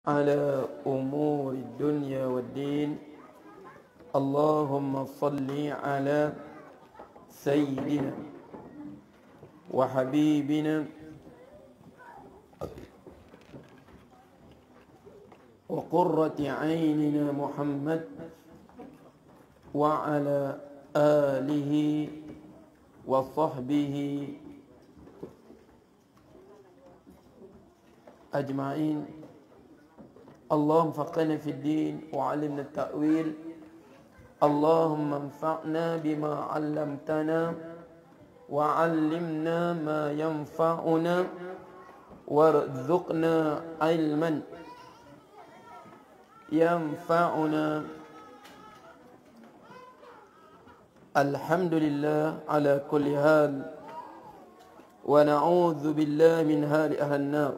على أمور الدنيا والدين. اللهم صل على سيدنا وحبيبنا وقرة عيننا محمد وعلى آله وصحبه أجمعين. اللهم فقهنا في الدين وعلمنا التأويل. اللهم انفعنا بما علمتنا وعلمنا ما ينفعنا وارزقنا علما ينفعنا. الحمد لله على كل حال ونعوذ بالله من حال أهل النار.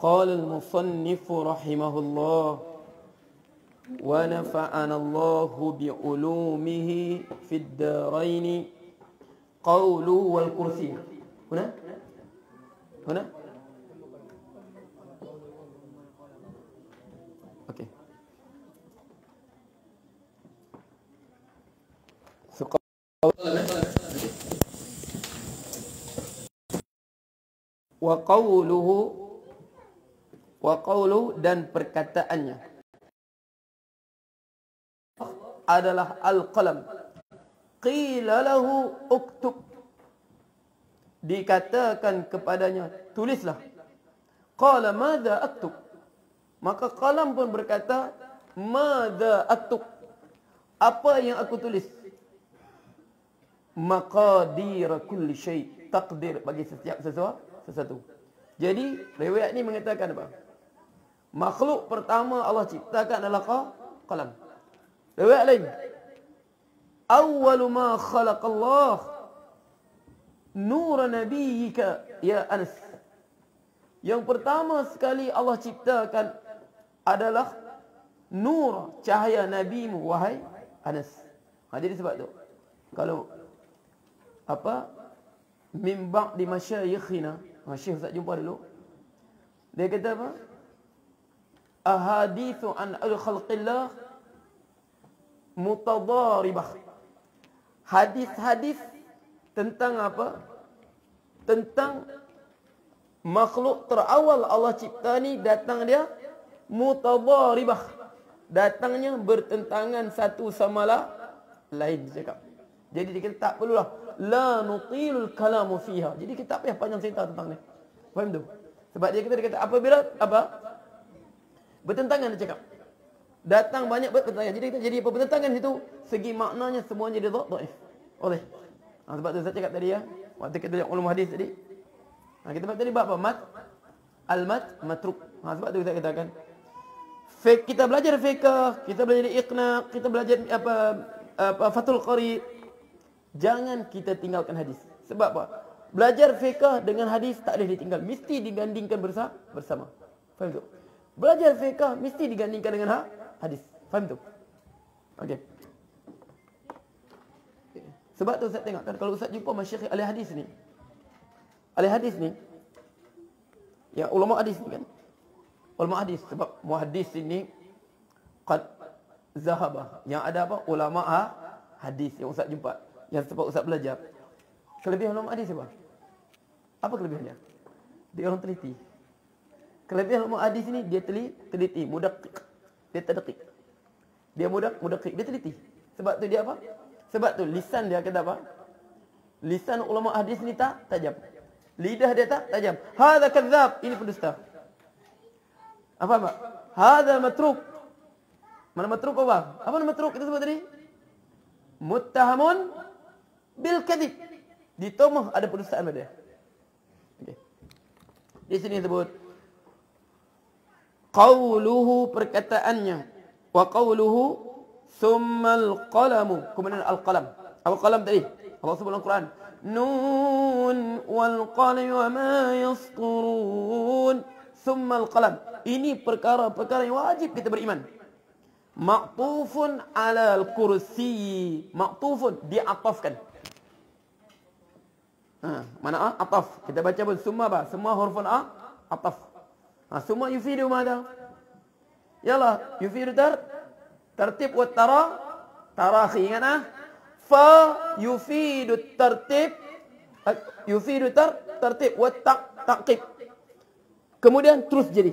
قال المصنف رحمه الله ونفعنا الله بعلومه في الدارين. قوله والكرسي هنا اوكي. Waqawluhu dan perkataannya adalah al-qalam. Qila lahu uktub, dikatakan kepadanya tulislah. Qala madza aktub, maka qalam pun berkata madza aktub, apa yang aku tulis? Maqadir kulli syai, takdir bagi setiap sesuatu. Jadi riwayat ni mengatakan apa? Makhluk pertama Allah ciptakan adalah qalam. Riwayat lain, awwalu ma khalaqallah nur nabiyyika ya Anas. Yang pertama sekali Allah ciptakan adalah nur, cahaya nabimu wahai Anas. Jadi sebab tu kalau min ba'di masyayikhina, Syekh Ustaz jumpa dulu, dia kata apa? Ahadithu an al-khalqillah mutadaribah. Hadis-hadis tentang apa? Tentang makhluk terawal Allah cipta ni datang dia mutadaribah. Datangnya bertentangan satu sama lain cakap. Jadi dia kata tak perlulah la nutilul kalamu fiha. Jadi kita tak payah panjang cerita tentang ni. Faham tu? Sebab dia kata apabila bertentangan dia cakap. Datang banyak bertentangan. Jadi apa bertentangan situ, segi maknanya semuanya jadi dhaif. Oleh. Sebab tu saya cakap tadi ya, waktu kita belajar ulum hadis tadi. Kita tadi bab apa? Matruk. Sebab tu saya katakan kita belajar fiqh, kita belajar iqna, kita belajar Fathul Qari. Jangan kita tinggalkan hadis. Sebab apa? Belajar fiqh dengan hadis tak boleh ditinggal, mesti digandingkan bersama. Faham tu? Belajar fiqh mesti digandingkan dengan hadis. Faham tu? Okey. Sebab tu Ustaz tengok kan, kalau Ustaz jumpa masyayikh ahli hadis ni. Ahli hadis ni, ya ulama hadis ni kan. Ulama hadis, sebab muhaddis ini qad zahaba. Yang ada apa? Ulama hadis yang Ustaz jumpa, yang sebab Ustaz belajar. Kelebihan ulama hadis apa? Apa kelebihannya? Dia orang teliti. Kelebihan ulama hadis ni dia teliti, mudaqqiq. Dia tadqiq. Dia mudaqqiq, dia teliti. Sebab tu dia apa? Sebab tu lisan dia kata apa? Lisan ulama hadis ni tak tajam. Lidah dia tak tajam. Hadza kadzab, ini pendusta. Apa? Hadza matruk. Mana matruk apa? Apa nama matruk kita sebut tadi? Muttahamun bil kadhib. Dituduh ada pendustaan pada dia. Okey. Di sini sebut qauluhu, perkataannya, wa qauluhu summal qalamu, kemudian al-qalam. Apa qalam tadi? Allah sebut dalam Quran, nun wal qalami wa ma yasturun, summal qalam. Ini perkara-perkara yang wajib kita beriman. Ma'tufun alal kursi. Ma'tufun, diatafkan. Mana ataf? Kita baca pun summa ba? Semua hurufun ataf. Summa yufidu mana? Yalah, yufidu tertib wa tarakhi. Ingat fa yufidu tertib. Yufidu tertib wa taqib. Kemudian terus jadi.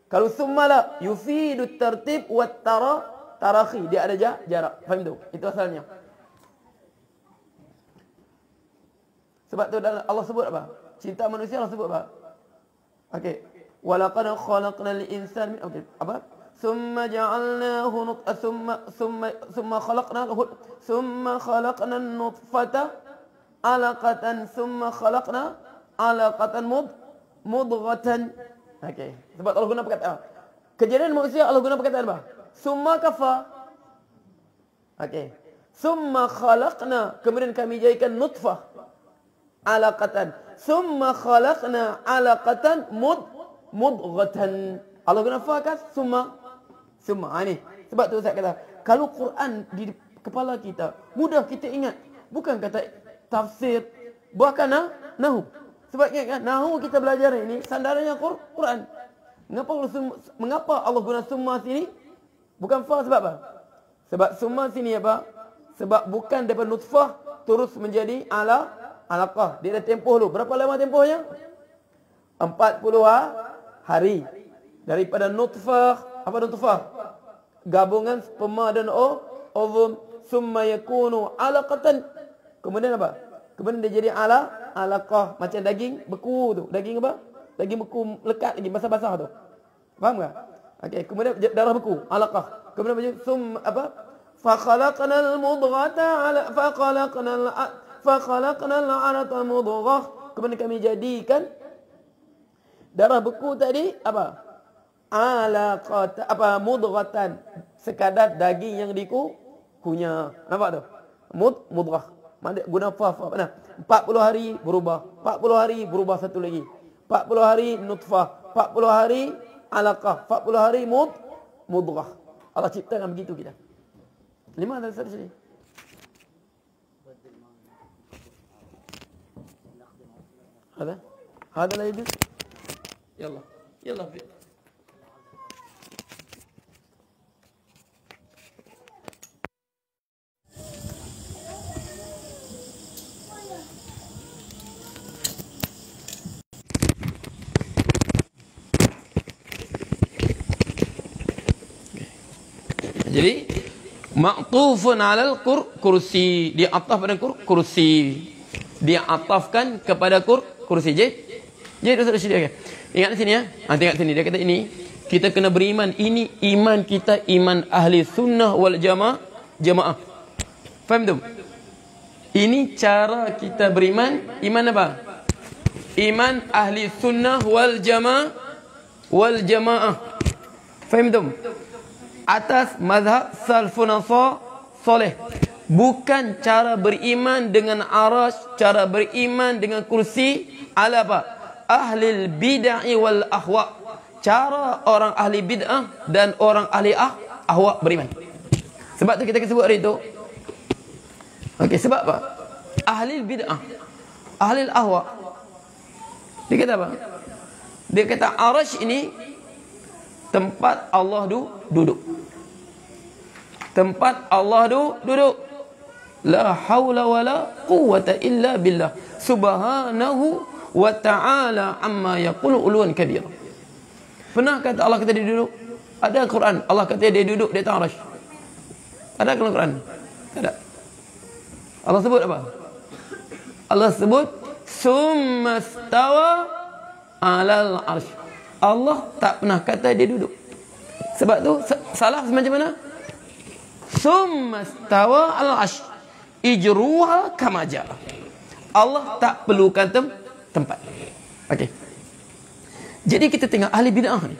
Kalau summa la yufidu tertib wa tarakhi. Dia ada jarak. Faham tu? Itu asalnya. Sebab tu Allah sebut apa? Cinta manusia Allah sebut apa? Okey. Walaqad khalaqnal insana min apa? Summa ja'alnahu summa khalaqna an-nutfata 'alaqatan summa khalaqna 'alaqatan mudghatan. Okey. Sebab Allah guna perkataan. Kejadian manusia Allah guna perkataan apa? Summa kafa. Okey. Summa khalaqna, kemudian kami jadikan nutfah 'alaqatan. Summa khalaqna 'alaqatan mudghatan. Allah guna fa kan summa. Ini. Sebab tu Ustaz kata, kalau Quran di kepala kita, mudah kita ingat. Bukan kata tafsir, bahkan nahu. Sebab kan nahu kita belajar ini sandarannya Quran. Mengapa Allah guna summa sini? Bukan fa, sebab apa? Sebab summa sini apa? Sebab bukan daripada nutfah terus menjadi alaqah. Dia ada tempoh dulu. Berapa lama tempohnya? 40 hari. Daripada nutfah, apa nutfah? Gabungan sperma dan ovum. Summa yakunu alaqatan. Kemudian apa? Kemudian dia jadi alaqah. Macam daging beku tu. Daging apa? Daging beku lekat lagi, basah-basah tu. Faham tak? Okey, kemudian darah beku, alaqah. Kemudian macam apa? Fa khalaqnal mudghata fa khalaqnal 'alaqata mudghah. Kemudian kami jadikan darah beku tadi apa? Alaqat apa? Mudghatan, sekadar daging yang dikunyah. Nampak tu? Mudghah. Mana guna fa mana? 40 hari berubah. 40 hari berubah satu lagi. 40 hari nutfah. 40 hari alaqah. 40 hari mudghah. Allah ciptakan begitu kita. Lima ada sini. هذا لا يجوز. يلا Jadi ma'tufun 'alal kursi, dia ataf pada kursi. Dia atafkan kepada kursi. Jadi Ustaz Syedih, ingat di sini ya. Tengok sini dia kata ini kita kena beriman. Ini iman kita, iman ahli sunnah wal jamaah. Faham tu? Ini cara kita beriman. Iman apa? Iman ahli sunnah wal jamaah. Faham tu? Atas mazhab salafun soleh. Bukan cara beriman dengan arasy, cara beriman dengan kursi ala apa? Ahlil bid'ah wal ahwa. Cara orang ahli bid'ah dan orang ahli ahwa beriman. Sebab tu kita sebut hari itu. Okey, sebab apa? Ahli bid'ah, ahli ahwa. Dia kata apa? Dia kata arasy ini tempat Allah duduk. Tempat Allah duduk. La haula wala quwwata illa billah. Subhanahu wa ta'ala amma yaqulu uluwan kabira. Pernah kata Allah kata dia duduk? Ada Quran Allah kata dia duduk di atas arasy. Ada dalam Quran? Tak ada. Allah sebut apa? Allah sebut summa stawa 'alal arsy. Allah tak pernah kata dia duduk. Sebab tu salah semacam mana? Summa stawa 'alal arsy. Ijruha kama jaa. Allah tak perlukan tempat. Okey. Jadi kita tengok ahli bid'ah ni.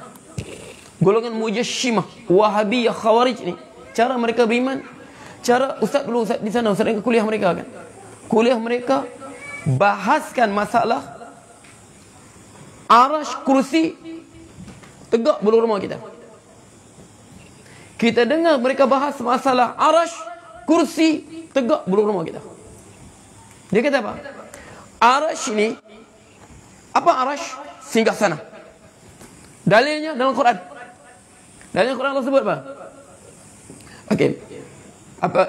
Golongan Mujasyimah, Wahabiyah, Khawarij ni, cara mereka beriman, cara ustaz di sana, ustaz dengan kuliah mereka kan. Kuliah mereka bahaskan masalah arasy, kursi, tegak bulu rumah kita. Kita dengar mereka bahas masalah arash, kursi, tegak bulu rumah kita. Dia kata apa? Arash ini, apa arash? Singgasana. Dalilnya dalam Quran. Dalilnya Quran Allah sebut apa? Okey. Apa?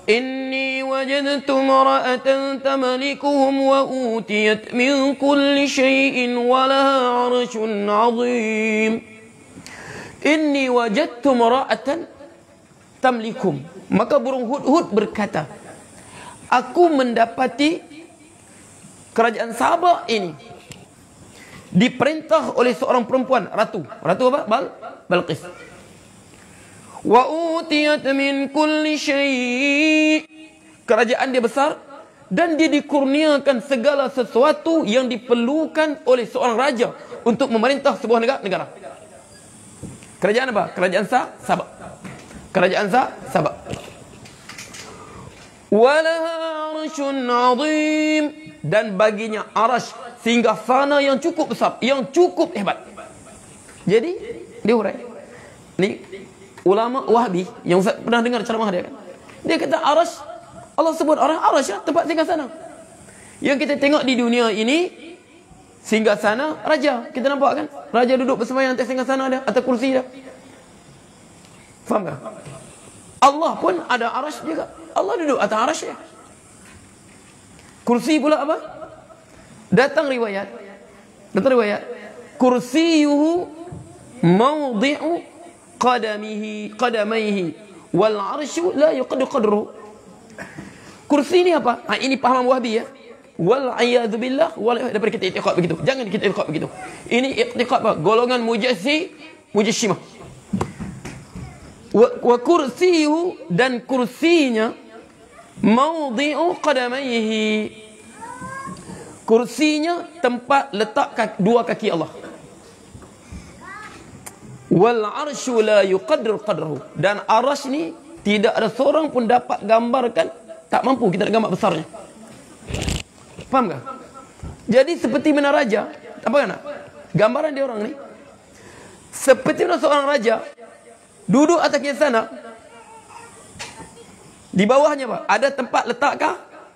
Inni wajadtu mar'atan tamlikuhum wa utiyat min kulli syai'in wa laha 'arshun 'azim. Inni wajadtu mar'atan tamlikum. Maka burung hudhud berkata, aku mendapati kerajaan Sabah ini diperintah oleh seorang perempuan, ratu. Ratu apa? Balqis. Wa utiyat min kulli syai'. Kerajaan dia besar dan dia dikurniakan segala sesuatu yang diperlukan oleh seorang raja untuk memerintah sebuah negara. Kerajaan apa? Kerajaan Sabah. Kerajaan Sabah. Walaha 'arsyun 'azim, dan baginya arash, singgasana yang cukup besar, yang cukup hebat. Jadi dia hurai. Ni ulama Wahabi yang Ustaz pernah dengar ceramah dia kan. Dia kata arash, Allah sebut arash ya, tempat singgasana. Yang kita tengok di dunia ini singgasana raja. Kita nampak kan? Raja duduk bersemayam atas singgasana dia, atas kursi dia. Faham tak? Allah pun ada arash juga. Allah duduk atas arash dia. Kursi pula apa? Datang riwayat. Kursiyuhu mawdi'u qadamaihi wal arsyu la yuqaddu qadruhu. Kursi ni apa? Ini pahaman Wahabi ya. Wal a'yadzu billah, daripada kita i'tiqad begitu. Jangan kita i'tiqad begitu. Ini i'tiqad apa? Golongan mujassimah. Wa kursiyuhu, dan kursinya mawdi'u qadamaihi. Kursinya tempat letak dua kaki Allah. Wal arsyu la yuqaddir qadrahu, dan arash ni tidak ada seorang pun dapat gambarkan, tak mampu kita nak gambar besarnya. Faham tak? Jadi seperti mana raja, apa kan? Gambaran dia orang ni seperti mana seorang raja duduk atas sana, di bawahnya apa? Ada tempat letak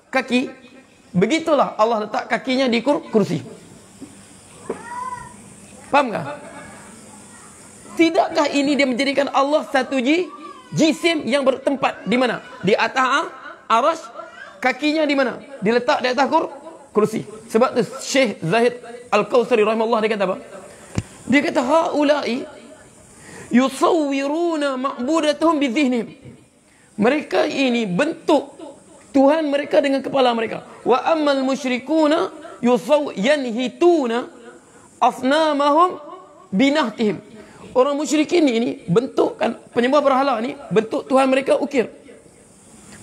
kaki. Begitulah Allah letak kakinya di kursi. Faham tak? Tidakkah ini dia menjadikan Allah satu jisim yang bertempat di mana? Di atas arash, kakinya di mana? Diletak di atas kursi. Sebab tu Syekh Zahid Al-Kausari rahimahullah dia kata apa? Dia kata haula'i yusawwiruna ma'budatuhum bidzihnihim. Mereka ini bentuk Tuhan mereka dengan kepala mereka. Wa ammal musyrikuna yanhituna asnamahum binahtihim. Orang musyrikin ini bentuk kan, penyembah berhala ni bentuk Tuhan mereka ukir.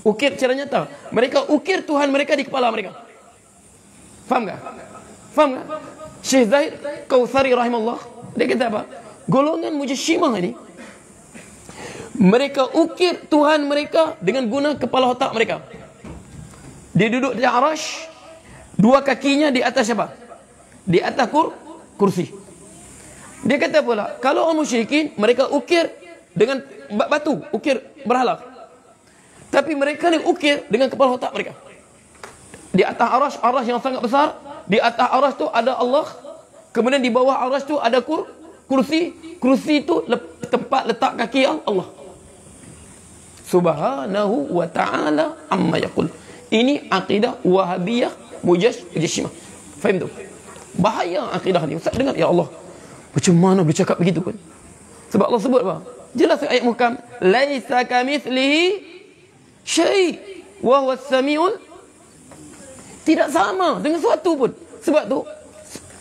Ukir secara nyata. Mereka ukir Tuhan mereka di kepala mereka. Faham tak? Faham tak? Syekh Zahid Kautsari rahimahullah dia kata apa? Golongan mujassimah ini mereka ukir Tuhan mereka dengan guna kepala otak mereka. Dia duduk di arash, dua kakinya di atas apa? Di atas kursi. Dia kata pula, kalau orang musyrikin mereka ukir dengan batu, ukir berhala. Tapi mereka ni ukir dengan kepala otak mereka. Di atas arash yang sangat besar, di atas arash tu ada Allah. Kemudian di bawah arash tu ada kursi. Kursi tu tempat letak kaki Allah. Subhanahu wa ta'ala amma yaqul. Ini akidah Wahabiyah mujassimah. Faham tu? Bahaya akidah ni. Ustaz dengar, ya Allah, macam mana boleh cakap begitu kan? Sebab Allah sebut apa? Jelas ayat muhkam, laisa kamitslihi syai' wa huwas samiul. Tidak sama dengan sesuatu pun. Sebab tu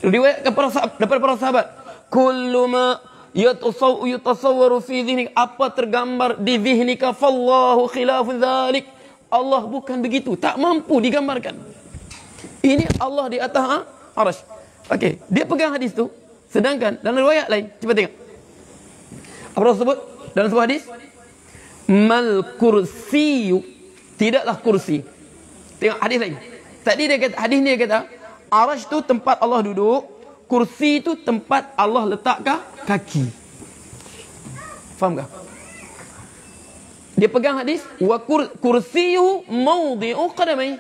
riwayat daripada para sahabat, kullu ma yatasawwaru fi dhihnik, apa tergambar di dhihnika fallahu khilafu dzalik. Allah bukan begitu, tak mampu digambarkan. Ini Allah di atas arash. Okey, dia pegang hadis tu. Sedangkan dalam riwayat lain, cuba tengok. Apa Allah sebut dalam sebuah hadis? Mal kursiyu, tidaklah kursi. Tengok hadis lain. Tadi dia kata, hadis ni dia kata, arash tu tempat Allah duduk, kursi tu tempat Allah letakkan kaki. Faham tak? Dia pegang hadis, wa kursiyu mawdi'u qadamai.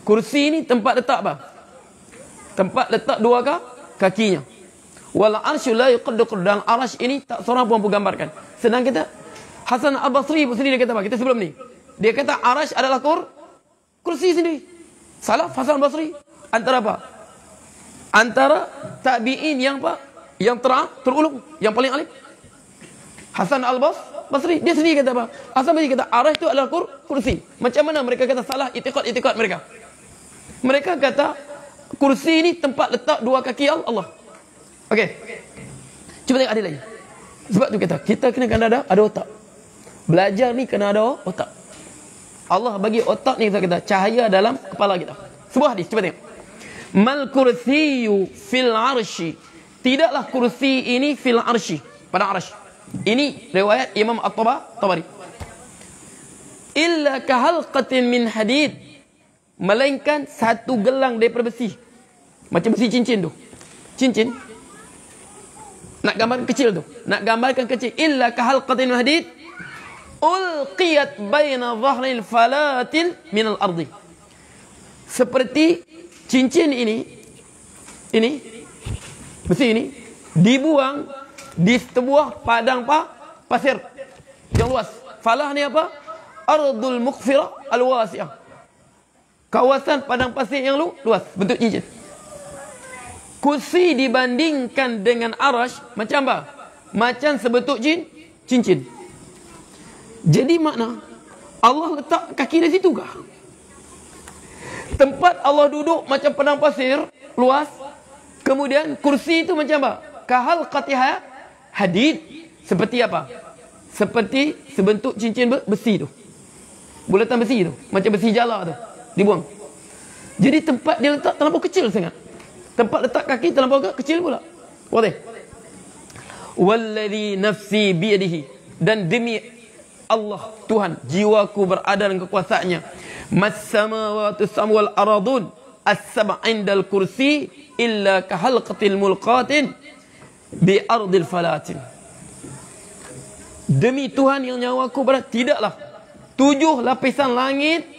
Kursi ini tempat letak apa? Tempat letak dua kakinya. Wal arsyu la yuqaddu qaddan. Arsy ini tak seorang pun gambarkan. Senang kita. Hasan Al-Basri sendiri dia kata apa? Kita sebelum ni. Dia kata arsy adalah kursi sendiri. Salah Hasan Al-Basri. Antara apa? Antara tabi'in yang apa? Yang terulung, yang paling alim. Hasan Al-Basri dia sendiri kata apa? Hasan Al-Basri kata arsy itu adalah kursi. Macam mana mereka kata salah i'tiqad mereka? Mereka kata kursi ini tempat letak dua kaki Allah. Okey. Cuba tengok ada lagi. Sebab tu kita kena ada otak. Belajar ni kena ada otak. Allah bagi otak ni kita cahaya dalam kepala kita. Sebuah hadis, cuba tengok. Mal kursiyyu fil arsy. Tidaklah kursi ini fil arsy, pada arsy. Ini riwayat Imam At-Tabari. Illa kahalqatin min hadid. Melainkan satu gelang daripada besi. Macam besi cincin tu. Cincin. Nak gambarkan kecil tu. Nak gambarkan kecil. Illa kahalqatin min hadid. Ulqiyat baina dhahril falatin minal ardi. Seperti cincin ini besi ini dibuang di sebuah padang pasir yang luas. Falah ni apa? Ardul muqfirah al-wasi'ah. Kawasan padang pasir yang luas, bentuk cincin. Kursi dibandingkan dengan arsy macam apa? Macam sebentuk cincin. Jadi makna Allah letak kaki di situ kah? Tempat Allah duduk macam padang pasir luas. Kemudian kursi itu macam apa? Kahal qatiha hadid. Seperti apa? Seperti sebentuk cincin besi tu. Bulatan besi tu. Macam besi jala tu. Dibuang. Jadi tempat dia letak terlampau kecil sangat. Tempat letak kaki terlampau kecil pula. Boleh. Walladhi nafsi biyadihi. Dan demi Allah Tuhan, jiwaku berada dalam kekuasaannya. Mas-samawati wal aradun as-sab' 'indal kursi illa kahalqatil mulqatin bi ardil falatin. Demi Tuhan yang nyawaku berada, tidaklah 7 lapisan langit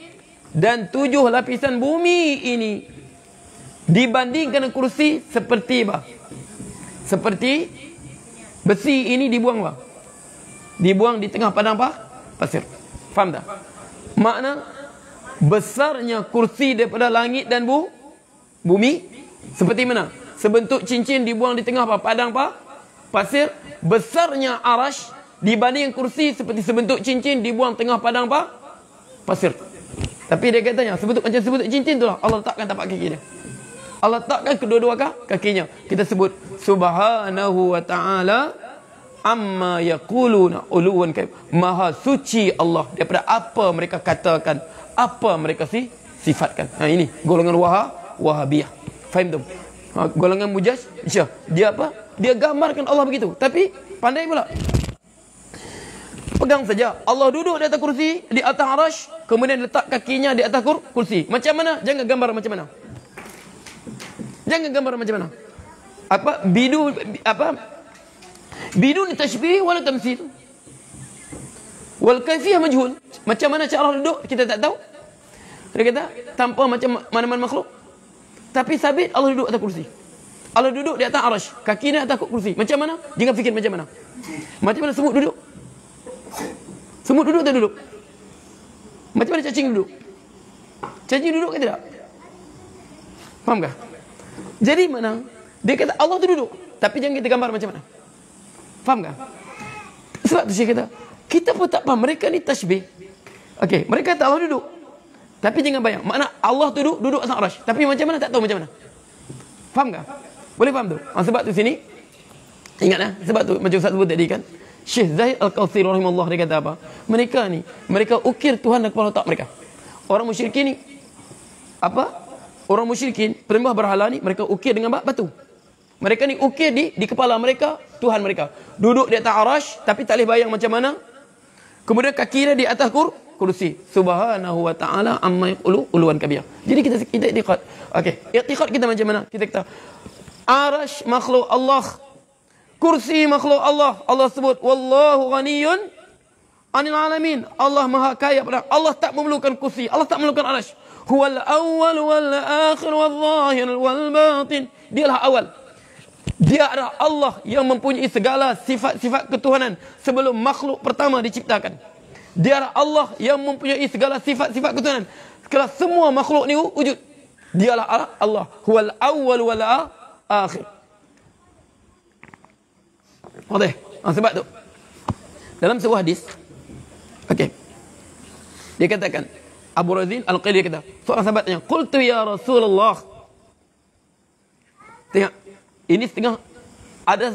dan 7 lapisan bumi ini dibandingkan kursi seperti apa? Seperti besi ini dibuang apa? Dibuang di tengah padang pasir. Faham tak? Makna besarnya kursi daripada langit dan bumi seperti mana? Sebentuk cincin dibuang di tengah padang pasir. Besarnya arsy dibanding kursi seperti sebentuk cincin dibuang tengah padang pasir. Tapi dia katanya sebentuk macam sebentuk cincin itulah Allah letakkan tapak kaki dia. Allah letakkan kedua-dua kakinya. Kita sebut subhanahu wa ta'ala amma yaquluna uluwan kaib. Maha suci Allah daripada apa mereka katakan, apa mereka sifatkan. Ini golongan Wahabiyah. Faham tu? Golongan Mujassisah. Dia apa? Dia gambarkan Allah begitu. Tapi pandai pula. Pegang saja. Allah duduk di atas kursi, di atas arsy, kemudian letak kakinya di atas kursi. Macam mana? Jangan gambar macam mana. Jangan gambar macam mana. Bidun tashbih wala tamthil. Wal kaifiyah majhul. Macam mana cara duduk kita tak tahu. Dia kata tanpa macam mana-mana makhluk. Tapi sabit Allah duduk atas kursi. Allah duduk di atas arsy, kakinya atas kursi. Macam mana? Jangan fikir macam mana. Macam mana semut duduk? Semut duduk tak duduk? Macam mana cacing duduk? Cacing duduk ke tidak? Faham tak? Jadi mana? Dia kata Allah tu duduk. Tapi jangan kita gambar macam mana. Faham tak? Sebab tu saya kata, kita pun tak faham. Mereka ni tashbih. Okey, mereka kata Allah duduk. Tapi jangan bayang. Makna Allah tu duduk atas arsy. Tapi macam mana tak tahu macam mana. Faham tak? Boleh faham tu? Sebab tu sini, ingatlah. Sebab tu macam Ustaz sebut tadi kan. Syekh Zahid Al-Kautsari rahimahullah dia kata apa? Mereka ukir Tuhan dan kepala otak mereka. Orang musyrikin ni apa? Orang musyrikin penyembah berhala ni mereka ukir dengan batu. Mereka ni ukir di kepala mereka Tuhan mereka. Duduk di atas arsy tapi tak boleh bayang macam mana. Kemudian kaki dia di atas kursi. Subhanahu wa ta'ala amma yaqulu uluwan kabir. Jadi kita i'tiqad. Okey, i'tiqad kita macam mana? Kita kata arsy makhluk Allah. Kursi makhluk Allah. Allah sebut wallahu ghaniyun anil alamin. Allah maha kaya pada. Allah tak memerlukan kursi. Allah tak memerlukan arasy. Huwal awwal wal akhir wal zahir wal batin. Dialah awal. Dia adalah Allah yang mempunyai segala sifat-sifat ketuhanan sebelum makhluk pertama diciptakan. Dia adalah Allah yang mempunyai segala sifat-sifat ketuhanan setelah semua makhluk ni wujud. Dialah Allah. Huwal awwal wal akhir. Okey. Sebab tu dalam sebuah hadis, okey, dia katakan, Abu Razin Al-Qili kata, seorang sahabat tanya, qultu ya Rasulullah. Tengok, ini setengah ada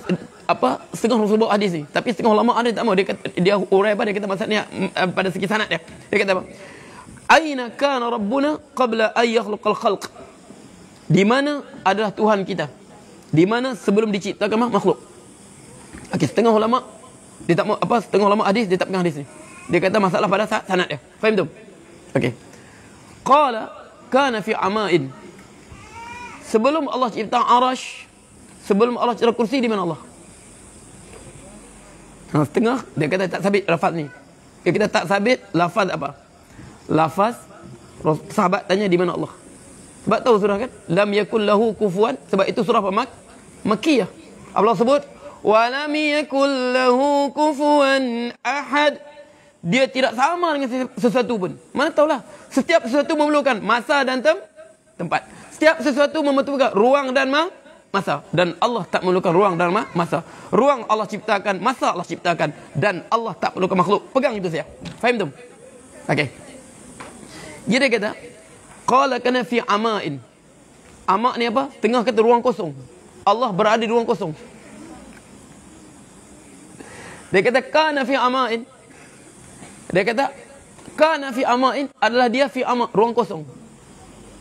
setengah sebuah hadis ni, tapi setengah ulama ada tak mau dia urai apa, dia kata maksudnya pada segi sanad dia. Dia kata apa? Aina kana rabbuna qabla an yakhluqal khalq? Di mana adalah Tuhan kita? Di mana sebelum diciptakan makhluk? Okey, setengah ulama dia tak mau setengah ulama hadis dia tak pegang hadis ni. Dia kata masalah pada sanad dia. Faham tu? Okey. Qala kana fi ama'in. Sebelum Allah cipta arasy, sebelum Allah cipta kursi, di mana Allah? Setengah dia kata tak sabit lafaz ni. Dia kata tak sabit lafaz apa? Lafaz sahabat tanya di mana Allah. Sebab tahu surah kan? Lam yakul lahu kufuwan. Sebab itu surah apa? Makkiyah. Allah sebut walam yakul lahu kufuwan ahad. Dia tidak sama dengan sesuatu pun. Mana tahulah. Setiap sesuatu memerlukan masa dan tempat. Setiap sesuatu memerlukan ruang dan masa. Dan Allah tak memerlukan ruang dan masa. Ruang Allah ciptakan, masa Allah ciptakan. Dan Allah tak perlukan makhluk. Pegang itu saya. Faham tu? Okey. Jadi dia kata, qala kana fi ama'in. Ama' ni apa? Tengah kata ruang kosong. Allah berada di ruang kosong. Dia kata kana fi ama'in. Dia kata kana fi ama'in adalah dia fi ama', ruang kosong.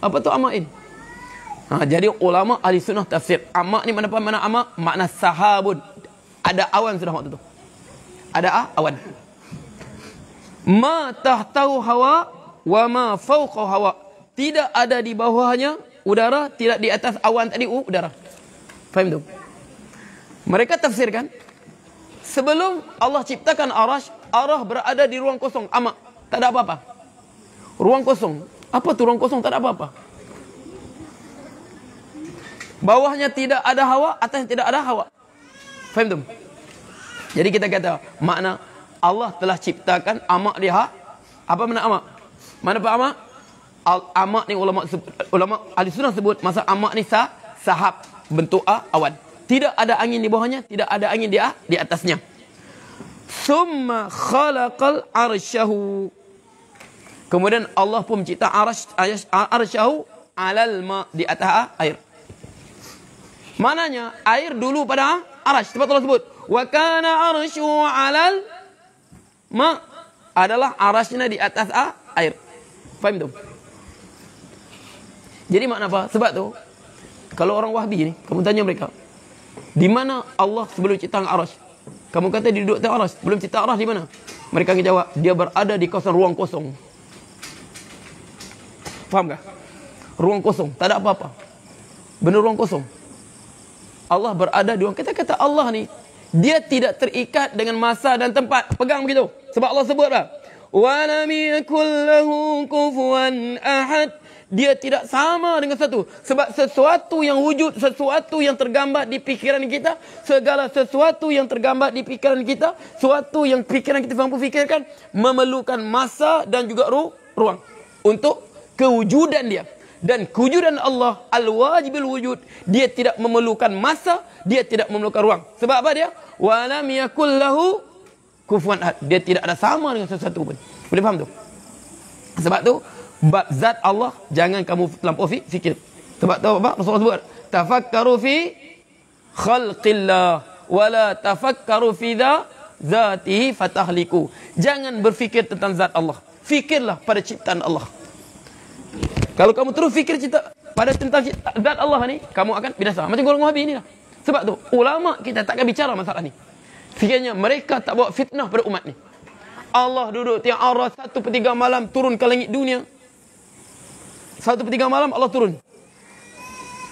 Apa tu ama'in? Jadi ulama ahli sunnah tafsir ama' ni mana ama'? Makna sahabun. Ada awan sudah waktu tu. Ada awan. Ma tahtahu hawa wa ma fawqa hawa. Tidak ada di bawahnya udara, tidak di atas awan tadi udara. Faham tu? Mereka tafsirkan sebelum Allah ciptakan arasy, arah berada di ruang kosong, ama, tak ada apa-apa. Ruang kosong. Apa tu ruang kosong? Tak ada apa-apa. Bawahnya tidak ada hawa, atasnya tidak ada hawa. Faham tu? Jadi kita kata makna Allah telah ciptakan ama dia. Apa makna ama? Mana apa ama? Ama ni ulama ahli sunnah sebut masa ama ni sahab, bentuk awan. Tidak ada angin di bawahnya, tidak ada angin di atasnya. Summa khalaqal arsyahu. Kemudian Allah pun mencipta arsyahu alal ma, di atas air. Maknanya air dulu pada arasy. Sebab Allah sebut wa kana arsyu alal ma, adalah arasnya di atas air. Faham tu? Jadi makna apa? Sebab tu kalau orang Wahbi ni, kamu tanya mereka, di mana Allah sebelum cipta arasy? Kamu kata dia duduk atas arasy. Belum cipta arasy di mana? Mereka akan jawab, dia berada di kawasan ruang kosong. Faham tak? Ruang kosong, tak ada apa-apa. Benar ruang kosong. Allah berada di ruang. Kata-kata Allah ni, dia tidak terikat dengan masa dan tempat. Pegang begitu. Sebab Allah sebut apa? Wa lam yakul lahu kufuwan ahad. Dia tidak sama dengan satu. Sebab sesuatu yang wujud, sesuatu yang tergambar di pikiran kita, segala sesuatu yang tergambar di pikiran kita, sesuatu yang pikiran kita mampu fikirkan, memerlukan masa dan juga ruang untuk kewujudan dia. Dan kewujudan Allah al-wajibul wujud, dia tidak memerlukan masa, dia tidak memerlukan ruang. Sebab apa dia? Wa lam yakul lahu kufuwan ahad. Dia tidak ada sama dengan sesuatu pun. Boleh faham tu? Sebab tu bab zat Allah jangan kamu terlampau fikir. Sebab tahu apa Rasulullah sebut, tafakkaru fi khalqillah wala tafakkaru fi dzatihi fatahliku. Jangan berfikir tentang zat Allah, fikirlah pada ciptaan Allah. Kalau kamu terus fikir pada tentang zat Allah ni, kamu akan binasa. Macam golongan Wahabi ni lah. Sebab tu ulama kita takkan bicara masalah ni. Fikirnya mereka tak bawa fitnah pada umat ni. Allah duduk tiang arah 1/3 malam turun ke langit dunia. 1/3 malam Allah turun.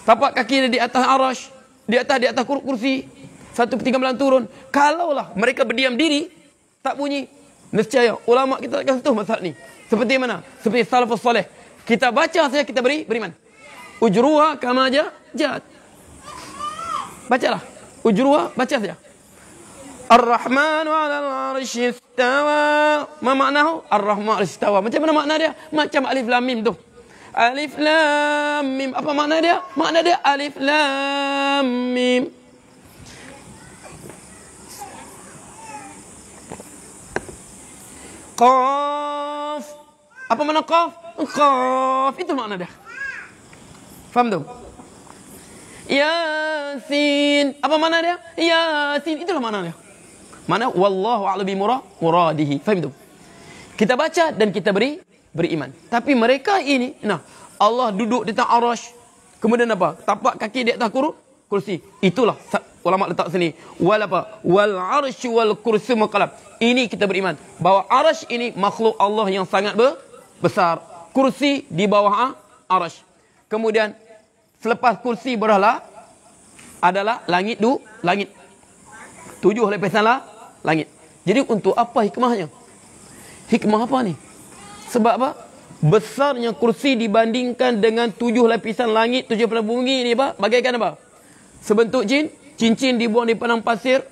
Tapak kaki dia di atas arasy, di atas kursi. 1/3 malam turun. Kalaulah mereka berdiam diri, tak bunyi, Nescaya ulama kita akan sentuh masalah ni. Seperti mana? Seperti salafus soleh. Kita baca saja kita beriman. Ujruha kama ja'at. Bacalah. Ujruha baca saja. Ar-Rahmanu 'alal 'arsy istawa. Ma maknahu? Ar-Rahmanu 'alal istawa. Macam mana makna dia? Macam alif lam mim tu. Alif lam mim. Apa makna dia? Makna dia alif lam mim. Qaf. Apa makna qaf? Qaf. Itu makna dia. Faham tu? Yasin. Apa makna dia? Yasin. Itulah makna dia. Mana wallahu a'lam bi muradihi. Faham tu? Kita baca dan kita beriman. Tapi mereka ini, nah, Allah duduk di atas arasy. Kemudian apa? Tapak kaki di atas kursi. Itulah ulama letak sini. Wal apa? Wal arsy wal kursi maqalab. Ini kita beriman bahwa arasy ini makhluk Allah yang sangat besar. Kursi di bawah arasy. Kemudian selepas kursi berhala adalah langit. 7 lapisan langit. Jadi untuk apa hikmahnya? Hikmah apa ni? Sebab apa? Besarnya kursi dibandingkan dengan 7 lapisan langit, 7 lapisan bumi ni apa? Bagaikan apa? Sebentuk cincin dibuang di padang pasir.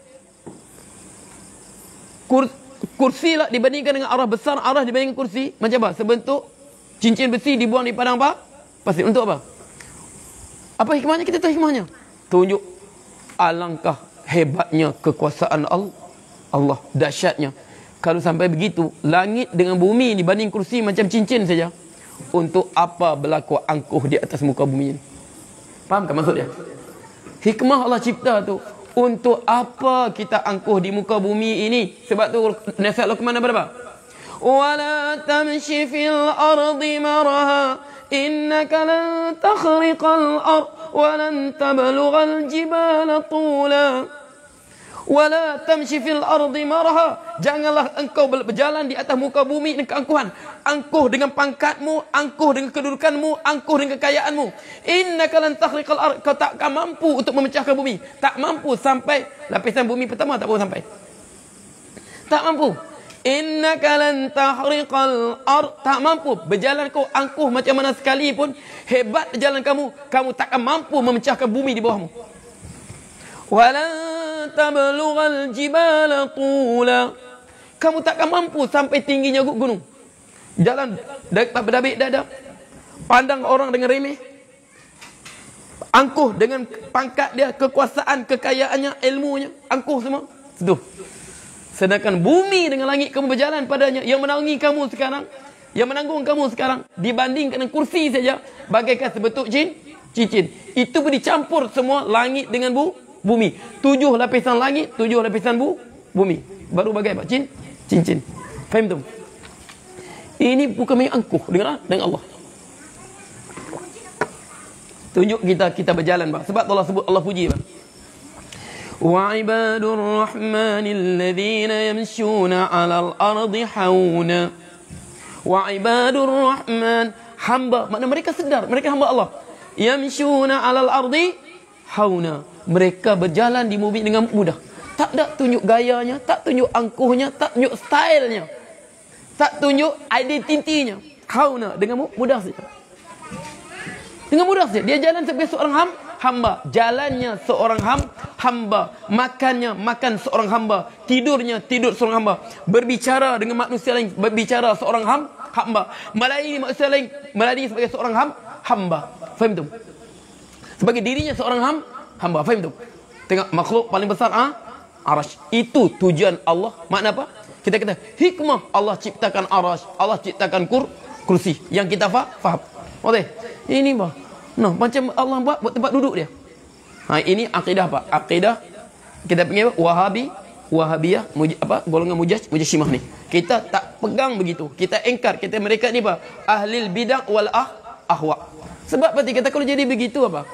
Kursi lah dibandingkan dengan arah besar, arah dibandingkan kursi macam apa? Sebentuk cincin besi dibuang di padang pasir. Untuk apa? Apa hikmahnya? Kita tahu hikmahnya. Tunjuk alangkah hebatnya kekuasaan Allah, dahsyatnya. Kalau sampai begitu, langit dengan bumi dibanding kursi macam cincin saja. Untuk apa berlaku angkuh di atas muka bumi ini? Faham tak maksud dia? Hikmah Allah cipta tu. Untuk apa kita angkuh di muka bumi ini? Sebab tu nasihat Luqman apa? Wala tamshi fil ardi maraha innaka lan takhriqal ard wa lan tablughal jibala tula. Wala tamshi fil ardi maraha. Janganlah engkau berjalan di atas muka bumi dengan keangkuhan. Angkuh dengan pangkatmu, angkuh dengan kedudukanmu, angkuh dengan kekayaanmu. Innaka lan takhriqal ard. Kau takkan mampu untuk memecahkan bumi. Tak mampu sampai lapisan bumi pertama, tak mampu sampai. Tak mampu. Innaka lan takhriqal ard. Tak mampu. Berjalan kau angkuh macam mana sekalipun, hebat berjalan kamu takkan mampu memecahkan bumi di bawahmu. Walan tablughal jibala tula. Kamu takkan mampu sampai tingginya gunung. Jalan berdabik dada. Pandang orang dengan remeh. Angkuh dengan pangkat dia, kekuasaan, kekayaannya, ilmunya. Angkuh semua. Setuh. Sedangkan bumi dengan langit kamu berjalan padanya. Yang menanggung kamu sekarang, yang menanggung kamu sekarang, dibandingkan dengan kursi saja, bagaikan sebentuk cincin. Itu dicampur semua langit dengan bumi. 7 lapisan langit, 7 lapisan bumi. Baru bagai apa? Cincin. Faham tu? Ini bukan main angkuh dengan Allah. Tunjuk kita berjalan, bang. Sebab Allah sebut, Allah puji, bang. Wa ibadur rahmanil ladzina yamshuna 'alal ardi hauna. Wa ibadur rahman, hamba, makna mereka sedar, mereka hamba Allah. Yamshuna 'alal ardi hauna. Mereka berjalan di bumi dengan mudah. Tak ada tunjuk gayanya, tak tunjuk angkuhnya, tak tunjuk stylenya, tak tunjuk identitinya. Hauna, dengan mudah saja. Dengan mudah saja. Dia jalan sebagai seorang hamba. Jalannya seorang hamba. Makannya makan seorang hamba. Tidurnya tidur seorang hamba. Berbicara dengan manusia lain, berbicara seorang hamba. Melayani manusia lain, melayani sebagai seorang hamba. Faham tu? Sebagai dirinya seorang hamba. Faham tu? Tengok makhluk paling besar arasy. Itu tujuan Allah. Makna apa? Kita kata hikmah Allah ciptakan arasy, Allah ciptakan kursi. Yang kita faham. Okey. Ini bah. Nah, macam Allah buat tempat duduk dia. Ini akidah apa? Akidah kita panggil Wahabiyah, golongan Mujassimah ni. Kita tak pegang begitu. Kita engkar. Kita mereka ni apa? Ahlil bidah wal ahwa. Sebab berarti kata kalau jadi begitu apa?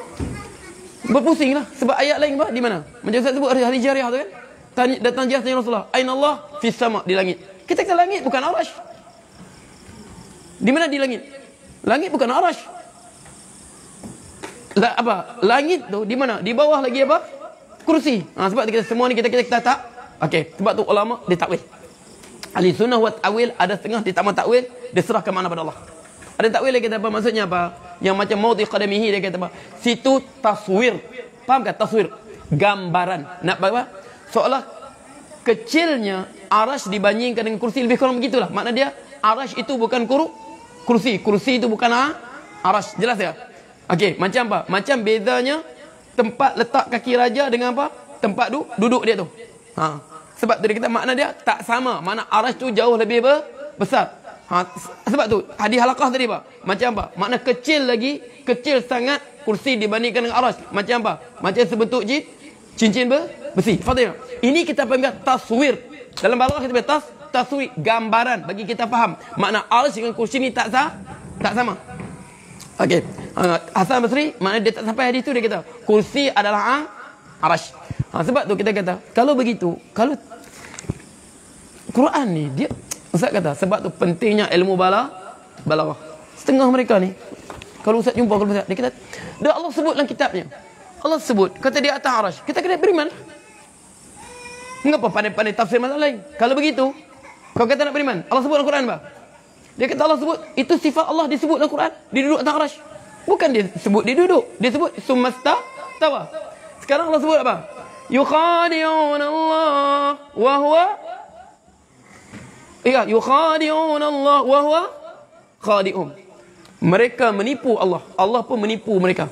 Berpusing lah. Sebab ayat lain apa? Di mana? Macam saya sebut hari Jariah tu kan? Datang Jariah tanya Rasulullah, Aina Allah? Fis sama, di langit. Kita kata langit bukan arasy. Di mana di langit? Langit bukan arasy. Langit tu di mana? Di bawah lagi apa? Kursi. Sebab kita semua ni kita tak. Okey, sebab tu ulama dia takwil. ahli sunnah buat takwil, ada setengah dia tak mau takwil, dia serahkan makna pada Allah. Ada takwil dia kata apa? Maksudnya apa? Yang macam maudhi qadamihi dia kata apa? Situ taswir. Faham tak? Taswir. Gambaran. Nak apa? Seolah kecilnya arash dibandingkan dengan kursi, lebih kurang begitulah. Makna dia arash itu bukan kursi. Kursi itu bukan arash. Jelas ya? Okey, macam apa? Macam bezanya tempat letak kaki raja dengan apa? Tempat duduk dia tu. Sebab tu dia kata makna dia tak sama. Makna arash tu jauh lebih besar. Sebab tu hadis halaqah tadi apa? Macam apa? Makna kecil lagi, kecil sangat kursi dibandingkan dengan arash. Macam apa? Macam sebentuk cincin besi. Faham tak? Ini kita panggil taswir. Dalam balaghah kita panggil taswir, gambaran bagi kita faham. Makna arash dengan kursi ni tak sama. Okey. Hasan Basri makna dia tak sampai hadis tu, dia kata kursi adalah arash. Sebab tu kita kata kalau begitu, kalau Quran ni dia, Ustaz kata sebab tu pentingnya ilmu balaghah. Setengah mereka ni kalau Ustaz jumpa, kalau Ustaz dia kata dah Allah sebut dalam kitabnya, Allah sebut kata di atas arash, kita kena beriman. Mengapa pandai-pandai tafsir masalah lain? Kalau begitu kau kata nak beriman, Allah sebut dalam Quran apa? Dia kata Allah sebut itu sifat Allah disebut dalam Quran, dia duduk atas arash. Bukan dia sebut dia duduk, dia sebut tawa. Sekarang Allah sebut apa? Yukhadi'un Allah wa huwa yukhadi'un Allah wa huwa khadi'um. Mereka menipu Allah, Allah pun menipu mereka.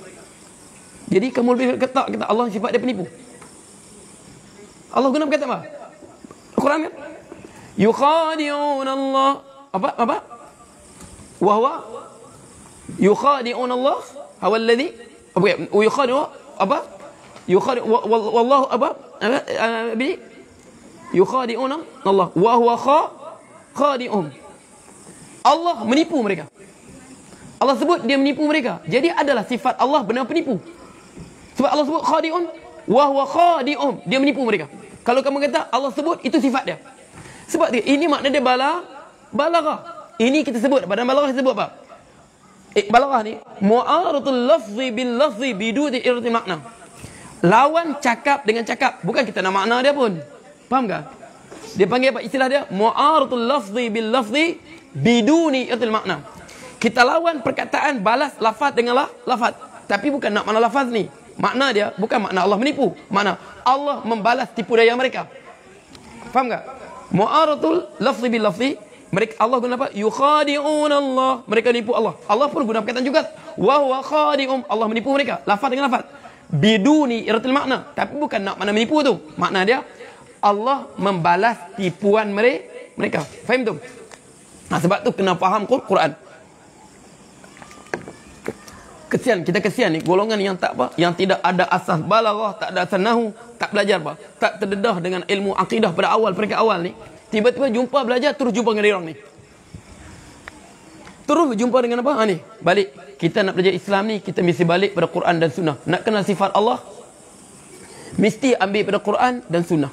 Jadi kamu lebih kata Allah sifat dia penipu. Allah guna berkata apa? Quran kan? Yukhadi'un Allah apa? Wa huwa yukhadi'un Allah huwa alladhi yukhadi'u apa? Wallahu apa? Yukhadi'una Allah wa huwa khadi'um. Allah menipu mereka. Allah sebut dia menipu mereka. Jadi adalah sifat Allah benar penipu. Sebab Allah sebut khadi'un wa huwa khadi'um, dia menipu mereka. Kalau kamu kata Allah sebut itu sifat dia. Sebab dia, ini makna dia balaghah. Ini kita sebut pada balaghah kita sebut apa? Balaghah ni mu'aratul lafzi bil lafzi biduni irti makna. Lawan cakap dengan cakap, bukan kita nak makna dia pun. Faham tak? Dia panggil apa istilah dia? Mu'aratul lafzi bil lafzi biduni irti makna. Kita lawan perkataan, balas lafaz dengan lafaz. Tapi bukan nak makna lafaz ni. Makna dia bukan makna Allah menipu. Makna Allah membalas tipu daya mereka. Faham tak? Mu'aratul lafzi bil lafzi, mereka Allah guna apa? Yukhadi'un Allah, mereka nipu Allah. Allah pun guna perkataan juga. Wa huwa khadi'um, Allah menipu mereka. Lafaz dengan lafaz. Biduni iratil makna, tapi bukan nak mana menipu tu. Makna dia Allah membalas tipuan mereka. Faham tu? Sebab tu kena faham Quran. Kita kesian ni golongan yang tak apa, yang tidak ada asas balaghah, tak ada asas nahwu, tak belajar apa, tak terdedah dengan ilmu akidah pada awal, peringkat awal ni. Tiba-tiba jumpa belajar, terus jumpa dengan orang ni. Terus jumpa dengan apa? Ni, balik. Kita nak belajar Islam ni, kita mesti balik pada Quran dan Sunnah. Nak kenal sifat Allah, mesti ambil pada Quran dan Sunnah.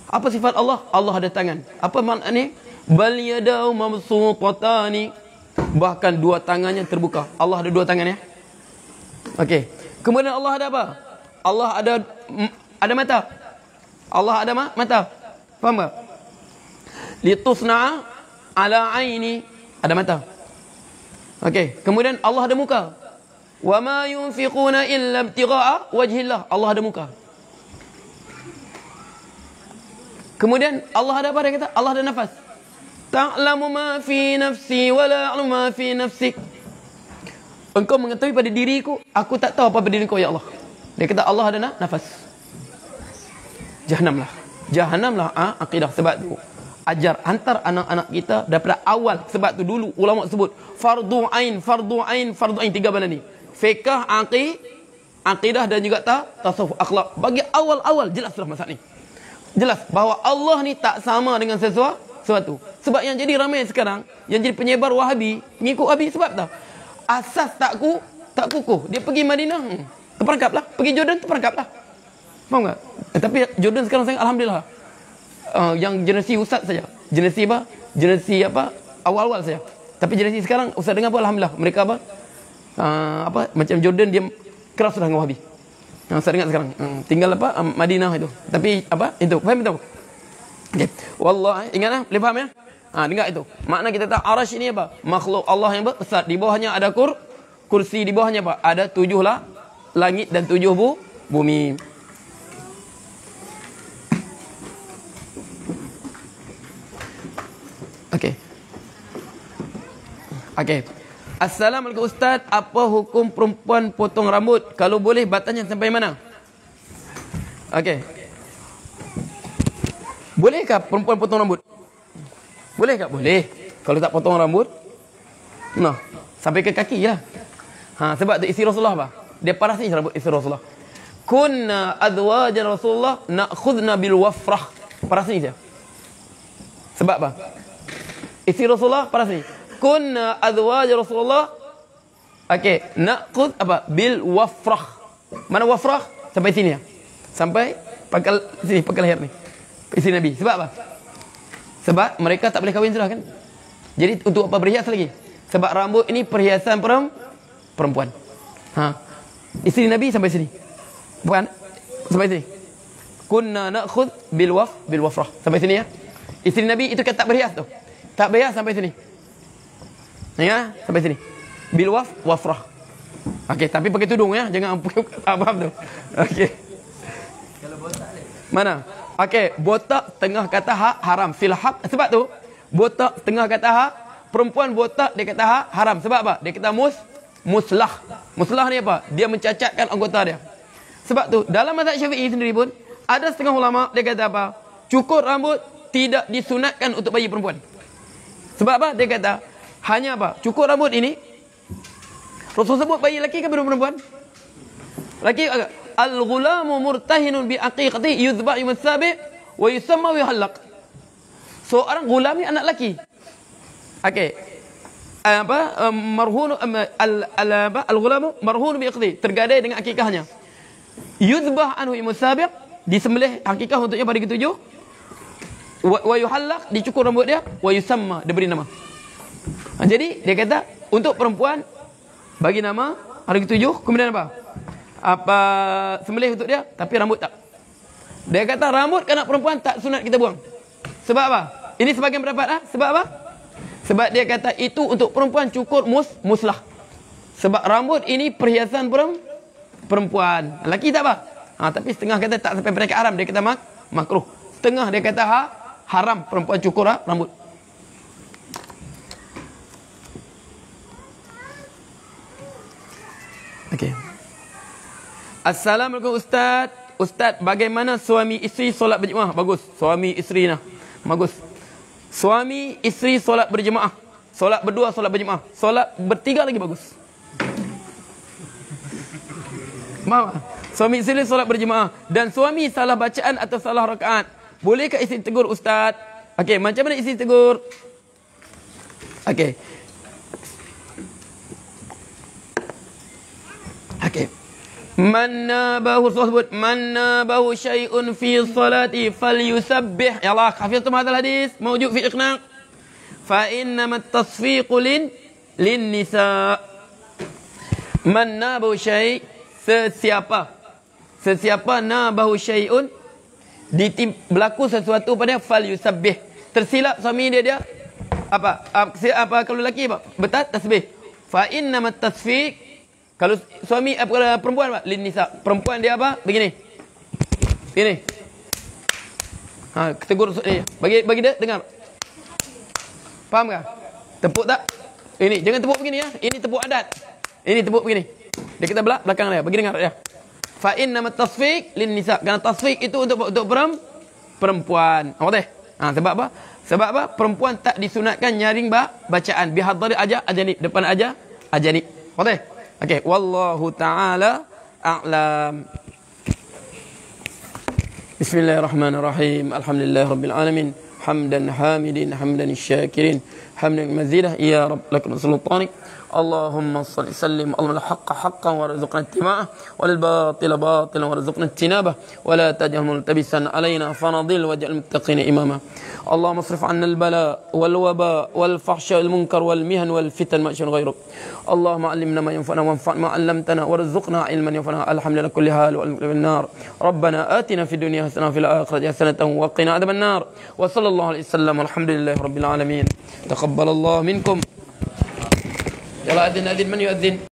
Apa sifat Allah? Allah ada tangan. Apa makna ni? Bal yadahu mabsutatani. Bahkan dua tangannya terbuka. Allah ada dua tangan ya. Okey. Kemudian Allah ada apa? Allah ada mata. Allah ada mata. Faham tak? Litusna'a ala aini, ada mata. Okey, kemudian Allah ada muka. Wa ma yunfiquna illa ibtigha'a wajhillah, Allah ada muka. Kemudian Allah ada apa dia kata? Allah ada nafas. Ta'lamu ma fi nafsi wa la a'lamu ma fi nafsik. Engkau mengetahui pada diriku, aku tak tahu apa pada diriku ya Allah. Dia kata Allah ada nafas. Jahannamlah akidah. Sebab tu ajar antar anak-anak kita daripada awal. Sebab tu dulu ulama sebut fardu ain, tiga benda ni. Fiqh, akidah dan juga tasawuf, akhlak. Bagi awal-awal jelaslah masalah ni. Jelas bahawa Allah ni tak sama dengan sesuatu. Sebab yang jadi ramai sekarang, yang jadi penyebar Wahabi, pengikut Wahabi, sebab tak? Asas tak kukuh. Dia pergi Madinah, terperangkaplah. Pergi Jordan, terperangkaplah. Faham tak? Tapi Jordan sekarang saya alhamdulillah. Yang generasi ustaz saja. Generasi apa? Awal-awal saja. Tapi generasi sekarang ustaz dengar apa alhamdulillah. Mereka apa? Macam Jordan dia keras sudah dengan Wahabi. Ustaz dengar sekarang. Tinggal apa? Madinah itu. Tapi apa? Itu. Faham tak? Okey. Wallah, ingatlah, boleh faham ya? Dengar itu. Makna kita tahu arash ini apa? Makhluk Allah yang besar. Di bawahnya ada kursi. Di bawahnya apa? Ada 7 langit dan 7 bumi. Okey. Assalamualaikum Ustaz. Apa hukum perempuan potong rambut? Kalau boleh batasnya sampai mana? Okey. Bolehkah perempuan potong rambut? Boleh tak? Boleh. Kalau tak potong rambut, nah, sampai ke kaki lah. Sebab tu isteri Rasulullah apa? Dia paras ni rambut isteri Rasulullah. Kunna azwajan Rasulullah na'khudna bil wafrah. Paras ni dia. Sebab apa? Isteri Rasulullah paras ni. Kunna azwajan Rasulullah. Okey, na'khud apa? Bil wafrah. Mana wafrah? Sampai sini ya. Sampai pangkal sini, pangkal leher ni. Isteri Nabi. Sebab apa? Sebab mereka tak boleh kahwin sudah kan. Jadi untuk apa berhias lagi? Sebab rambut ini perhiasan perempuan. Isteri Nabi sampai sini. Bukan? Sampai sini. Kunna na'khudh bil wafrah. Sampai sini ya. Isteri Nabi itu kan tak berhias tu. Tak berhias sampai sini. Ya, sampai sini. Bil wafrah. Okey, tapi pakai tudung ya. Jangan faham tu. Okey. Kalau botak mana? Okey, botak tengah kata haram fil haq. Sebab tu botak tengah kata perempuan botak dia kata haram. Sebab apa? Dia kata muslah. Muslah ni apa? Dia mencacatkan anggota dia. Sebab tu dalam mazhab Syafi'i sendiri pun ada setengah ulama dia kata apa? Cukur rambut tidak disunatkan untuk bayi perempuan. Sebab apa? Dia kata hanya apa? Cukur rambut ini Rasul sebut bayi lelaki ke perempuan? Lelaki agak al-ghulamu murtahinun bi aqiqati yuzba yawm as-sabi' wa yusamma wa yuhallaq. Seorang gulam ni anak lelaki. Okey. Marhun al-ghulamu marhun bi aqiqati, tergadai dengan akikahnya. Yuzbah anhu yawm as-sabi', disembelih akikah untuknya pada hari ke-7. Wa yuhallaq, dicukur rambut dia, wa yusamma, diberi nama. Jadi dia kata untuk perempuan bagi nama hari ke-7, kemudian apa? Sembelih untuk dia, tapi rambut tak. Dia kata rambut anak perempuan tak sunat kita buang. Sebab apa? Ini sebagian pendapat Sebab apa? Sebab dia kata itu untuk perempuan cukur muslah. Sebab rambut ini perhiasan perempuan. Lelaki tak apa? Tapi setengah kata tak sampai peringkat haram, dia kata makruh. Setengah dia kata haram perempuan cukur rambut. Okey. Assalamualaikum Ustaz. Ustaz, bagaimana suami isteri solat berjemaah? Bagus. Suami isteri nah. Bagus. Suami isteri solat berjemaah. Solat berdua, solat berjemaah. Solat bertiga lagi bagus. Maaf. Suami isteri solat berjemaah dan suami salah bacaan atau salah rakaat. Bolehkah isteri tegur Ustaz? Okey, macam mana isteri tegur? Okey. Okey. Man nabahu sebut man nabahu syai'un fi salati falyusabbih. Ya Allah, hafiztum hadzal hadis mawjud fi iqna'. Fa innama at-tasfiqu lin nisa. Man nabahu syai' sesiapa nabahu syai'un berlaku sesuatu pada falyusabbih. Tersilap suami dia apa kalau lelaki apa? Betul tasbih. Fa innama at-tasfiq. Kalau suami perempuan apa? Lin nisa. Perempuan dia apa? Begini. Begini. Tegur bagi dia dengar. Faham tak? Tepuk tak? Ini jangan tepuk begini ya. Ini tepuk adat. Ini tepuk begini. Dia kita belakang dia. Bagi dengar dia. Fa innamat tasfiq lin nisa. Kerana tasfiq itu untuk perempuan. Okey. Sebab apa? Sebab apa? Perempuan tak disunatkan nyaring bacaan bihadari ajanib, depan ajanib. Okey. Okey, wallahu taala a'lam. Bismillahirrahmanirrahim. Alhamdulillahirabbil alamin. Hamdan hamidin, hamdan syakirin, hamdan mazidah ya rabb lakal sultanik. Allahumma salli sallim ala al-haqqa haqqan warzuqna ittima'ah wal batila batilan warzuqna ijtinabah wa la taj'al multabisan alaina fanadil waj'al muttaqina imama. اللهم اصرف عنا البلاء والوباء والفحشاء والمنكر والمهن والفتن ما شاء غيرك. اللهم علمنا ما ينفعنا وانفعنا ما علمتنا وارزقنا علما ينفعنا. الحمد لله كل حال والنار. ربنا آتنا في الدنيا حسنة وفي الآخرة حسنة وقنا عذاب النار. وصلى الله عليه وسلم والحمد لله رب العالمين. تقبل الله منكم. يلا أذن من يؤذن.